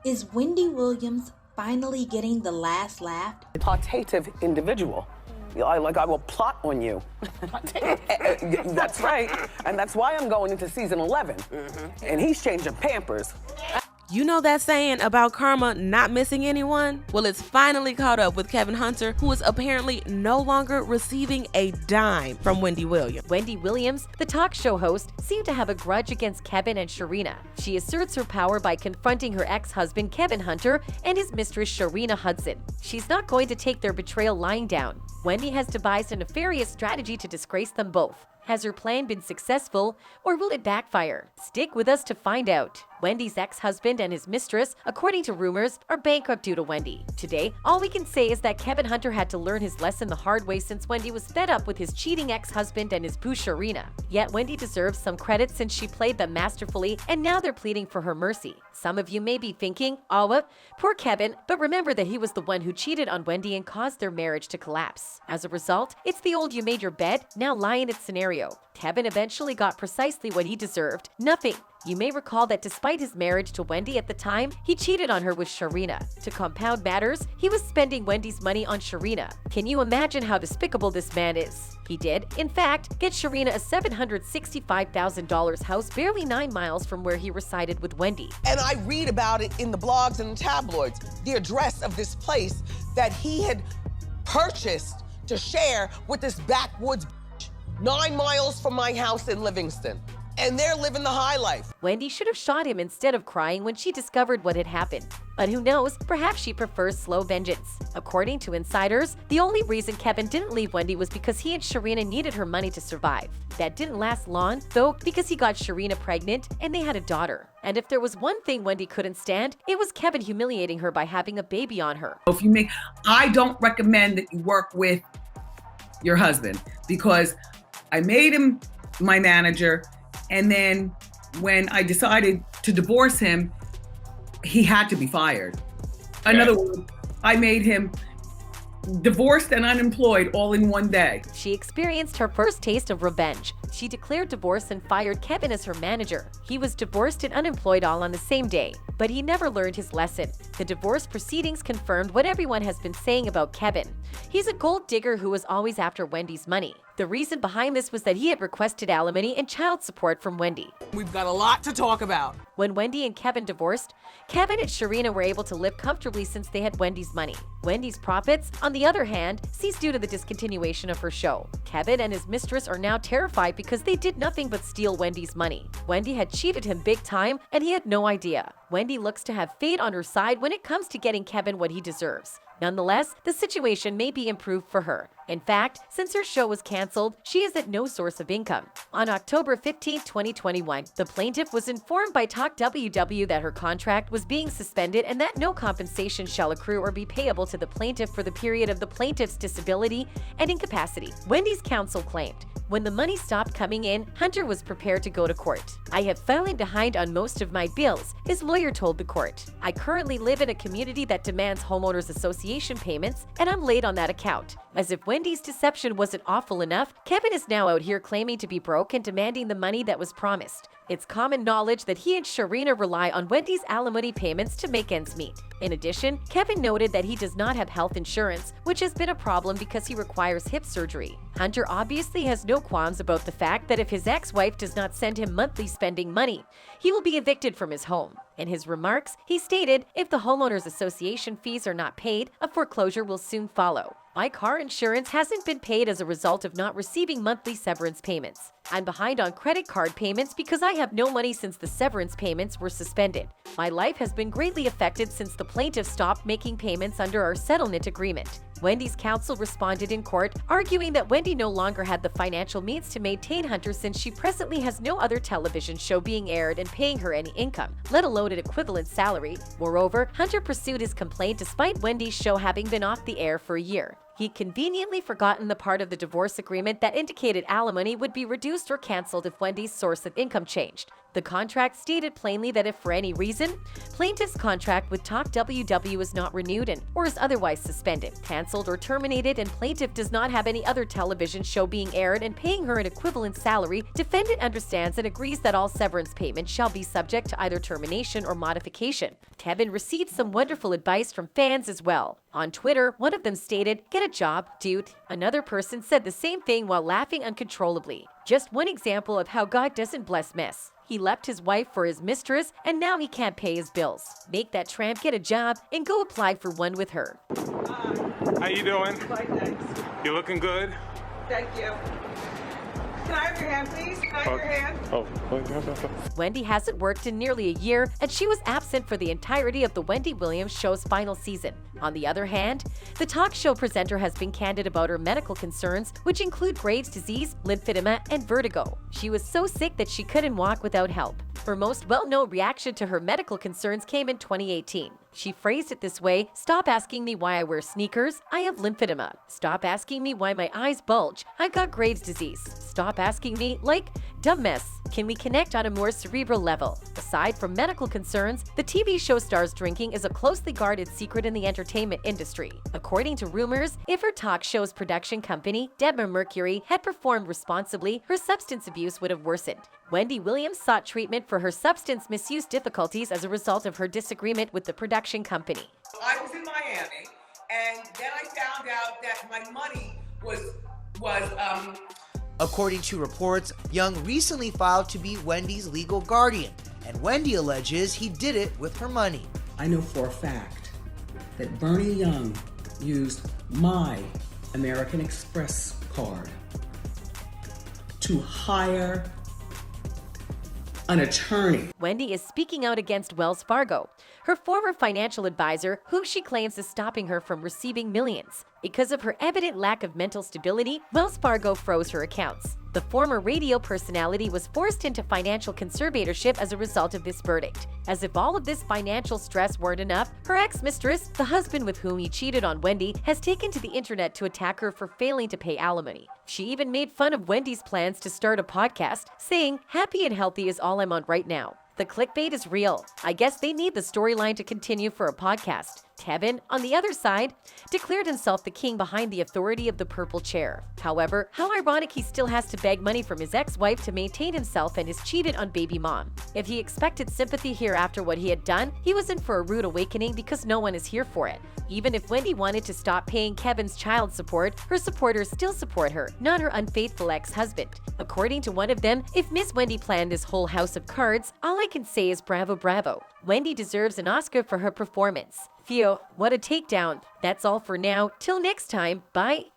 Is Wendy Williams finally getting the last laugh? Plotative individual. I will plot on you. That's right. And that's why I'm going into season 11. And he's changing Pampers. You know that saying about karma not missing anyone? Well, it's finally caught up with Kevin Hunter, who is apparently no longer receiving a dime from Wendy Williams. Wendy Williams, the talk show host, seemed to have a grudge against Kevin and Sharina. She asserts her power by confronting her ex-husband Kevin Hunter and his mistress Sharina Hudson. She's not going to take their betrayal lying down. Wendy has devised a nefarious strategy to disgrace them both. Has her plan been successful, or will it backfire? Stick with us to find out. Wendy's ex-husband and his mistress, according to rumors, are bankrupt due to Wendy. Today, all we can say is that Kevin Hunter had to learn his lesson the hard way since Wendy was fed up with his cheating ex-husband and his boo Sharina. Yet Wendy deserves some credit since she played them masterfully, and now they're pleading for her mercy. Some of you may be thinking, oh, well, poor Kevin, but remember that he was the one who cheated on Wendy and caused their marriage to collapse. As a result, it's the old you made your bed, now lie in it scenario. Kevin eventually got precisely what he deserved, nothing. You may recall that despite his marriage to Wendy at the time, he cheated on her with Sharina. To compound matters, he was spending Wendy's money on Sharina. Can you imagine how despicable this man is? He did, in fact, get Sharina a $765,000 house barely 9 miles from where he resided with Wendy. And I read about it in the blogs and the tabloids, the address of this place that he had purchased to share with this backwoods 9 miles from my house in Livingston. And they're living the high life. Wendy should have shot him instead of crying when she discovered what had happened. But who knows, perhaps she prefers slow vengeance. According to insiders, the only reason Kevin didn't leave Wendy was because he and Sharina needed her money to survive. That didn't last long, though, because he got Sharina pregnant and they had a daughter. And if there was one thing Wendy couldn't stand, it was Kevin humiliating her by having a baby on her. I don't recommend that you work with your husband because I made him my manager. And then when I decided to divorce him, he had to be fired. In other words, I made him divorced and unemployed all in one day. She experienced her first taste of revenge. She declared divorce and fired Kevin as her manager. He was divorced and unemployed all on the same day, but he never learned his lesson. The divorce proceedings confirmed what everyone has been saying about Kevin. He's a gold digger who was always after Wendy's money. The reason behind this was that he had requested alimony and child support from Wendy. We've got a lot to talk about. When Wendy and Kevin divorced, Kevin and Sharina were able to live comfortably since they had Wendy's money. Wendy's profits, on the other hand, ceased due to the discontinuation of her show. Kevin and his mistress are now terrified because they did nothing but steal Wendy's money. Wendy had cheated him big time, and he had no idea. Wendy looks to have fate on her side when it comes to getting Kevin what he deserves. Nonetheless, the situation may be improved for her. In fact, since her show was canceled, she is at no source of income. On October 15, 2021, the plaintiff was informed by Talk WW that her contract was being suspended and that no compensation shall accrue or be payable to the plaintiff for the period of the plaintiff's disability and incapacity. Wendy's counsel claimed, when the money stopped coming in, Hunter was prepared to go to court. I have fallen behind on most of my bills, his lawyer told the court. I currently live in a community that demands homeowners association payments, and I'm late on that account. As if Wendy's deception wasn't awful enough, Kevin is now out here claiming to be broke and demanding the money that was promised. It's common knowledge that he and Sharina rely on Wendy's alimony payments to make ends meet. In addition, Kevin noted that he does not have health insurance, which has been a problem because he requires hip surgery. Hunter obviously has no qualms about the fact that if his ex-wife does not send him monthly spending money, he will be evicted from his home. In his remarks, he stated, if the homeowners association fees are not paid, a foreclosure will soon follow. My car insurance hasn't been paid as a result of not receiving monthly severance payments. I'm behind on credit card payments because I have no money since the severance payments were suspended. My life has been greatly affected since the plaintiff stopped making payments under our settlement agreement. Wendy's counsel responded in court, arguing that Wendy no longer had the financial means to maintain Hunter since she presently has no other television show being aired and paying her any income, let alone an equivalent salary. Moreover, Hunter pursued his complaint despite Wendy's show having been off the air for a year. He'd conveniently forgotten the part of the divorce agreement that indicated alimony would be reduced or canceled if Wendy's source of income changed. The contract stated plainly that if for any reason, plaintiff's contract with Talk WW is not renewed or is otherwise suspended, cancelled, or terminated, and plaintiff does not have any other television show being aired and paying her an equivalent salary, defendant understands and agrees that all severance payments shall be subject to either termination or modification. Kevin received some wonderful advice from fans as well. On Twitter, one of them stated, "Get a job, dude." Another person said the same thing while laughing uncontrollably. Just one example of how God doesn't bless mess. He left his wife for his mistress, and now he can't pay his bills. Make that tramp get a job and go apply for one with her. How you doing? Fine, thanks. You looking good? Thank you. Can I have your hand, please? Can I have your hand? Wendy hasn't worked in nearly a year, and she was absent for the entirety of the Wendy Williams show's final season. On the other hand, the talk show presenter has been candid about her medical concerns, which include Graves' disease, lymphedema, and vertigo. She was so sick that she couldn't walk without help. Her most well-known reaction to her medical concerns came in 2018. She phrased it this way: "Stop asking me why I wear sneakers. I have lymphedema. Stop asking me why my eyes bulge. I've got Graves' disease. Stop asking me, like, dumb mess. Can we connect on a more cerebral level?" Aside from medical concerns, the TV show star's drinking is a closely guarded secret in the entertainment industry. According to rumors, if her talk show's production company, Deborah Mercury, had performed responsibly, her substance abuse would have worsened. Wendy Williams sought treatment for her substance misuse difficulties as a result of her disagreement with the production company. I was in Miami, and then I found out that my money was According to reports, Young recently filed to be Wendy's legal guardian, and Wendy alleges he did it with her money. I know for a fact that Bernie Young used my American Express card to hire an attorney. Wendy is speaking out against Wells Fargo, her former financial advisor, whom she claims is stopping her from receiving millions. Because of her evident lack of mental stability, Wells Fargo froze her accounts. The former radio personality was forced into financial conservatorship as a result of this verdict. As if all of this financial stress weren't enough, her ex-mistress, the husband with whom he cheated on Wendy, has taken to the internet to attack her for failing to pay alimony. She even made fun of Wendy's plans to start a podcast, saying, "Happy and healthy is all I'm on right now." The clickbait is real. I guess they need the storyline to continue for a podcast. Kevin, on the other side, declared himself the king behind the authority of the purple chair. However, how ironic he still has to beg money from his ex-wife to maintain himself and his cheated on baby mom. If he expected sympathy here after what he had done, he was in for a rude awakening because no one is here for it. Even if Wendy wanted to stop paying Kevin's child support, her supporters still support her, not her unfaithful ex-husband. According to one of them, if Miss Wendy planned this whole house of cards, all I can say is bravo, bravo. Wendy deserves an Oscar for her performance. Theo, what a takedown. That's all for now. Till next time, bye.